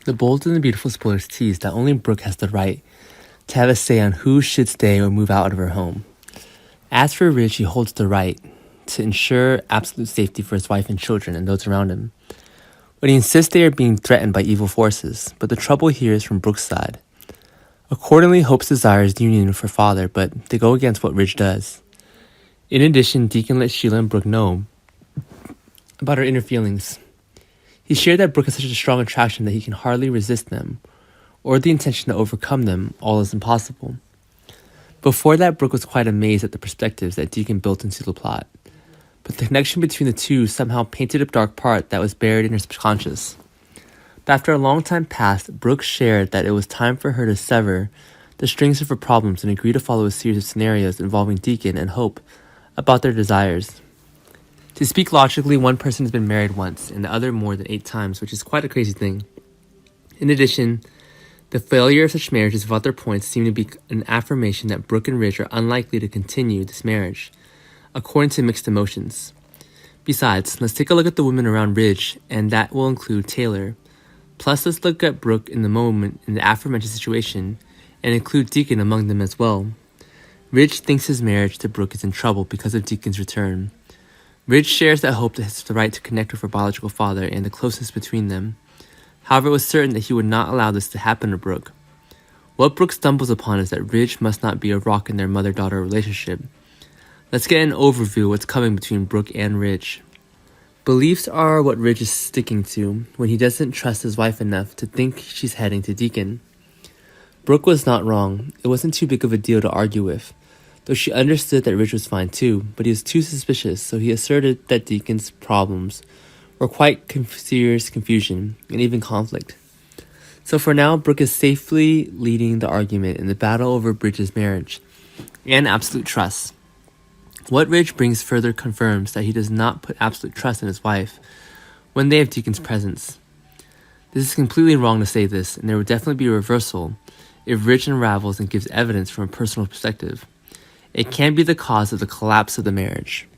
The Bold and the Beautiful spoilers tease that only Brooke has the right to have a say on who should stay or move out of her home. As for Ridge, he holds the right to ensure absolute safety for his wife and children and those around him. But he insists they are being threatened by evil forces, but the trouble here is from Brooke's side. Accordingly, Hope's desires union with her father, but they go against what Ridge does. In addition, Deacon lets Sheila and Brooke know about her inner feelings. He shared that Brooke has such a strong attraction that he can hardly resist them, or the intention to overcome them, all is impossible. Before that, Brooke was quite amazed at the perspectives that Deacon built into the plot, but the connection between the two somehow painted a dark part that was buried in her subconscious. But after a long time passed, Brooke shared that it was time for her to sever the strings of her problems and agree to follow a series of scenarios involving Deacon and Hope about their desires. To speak logically, one person has been married once and the other more than 8 times, which is quite a crazy thing. In addition, the failure of such marriages without their points seemed to be an affirmation that Brooke and Ridge are unlikely to continue this marriage, according to mixed emotions. Besides, let's take a look at the women around Ridge, and that will include Taylor. Plus, let's look at Brooke in the moment in the aforementioned situation, and include Deacon among them as well. Ridge thinks his marriage to Brooke is in trouble because of Deacon's return. Ridge shares that Hope has the right to connect with her biological father and the closeness between them. However, it was certain that he would not allow this to happen to Brooke. What Brooke stumbles upon is that Ridge must not be a rock in their mother-daughter relationship. Let's get an overview of what's coming between Brooke and Ridge. Beliefs are what Ridge is sticking to when he doesn't trust his wife enough to think she's heading to Deacon. Brooke was not wrong. It wasn't too big of a deal to argue with, though she understood that Ridge was fine too, but he was too suspicious, so he asserted that Deacon's problems were quite serious confusion and even conflict. So for now, Brooke is safely leading the argument in the battle over Ridge's marriage and absolute trust. What Ridge brings further confirms that he does not put absolute trust in his wife when they have Deacon's presence. This is completely wrong to say this, and there would definitely be a reversal if Ridge unravels and gives evidence from a personal perspective. It can be the cause of the collapse of the marriage.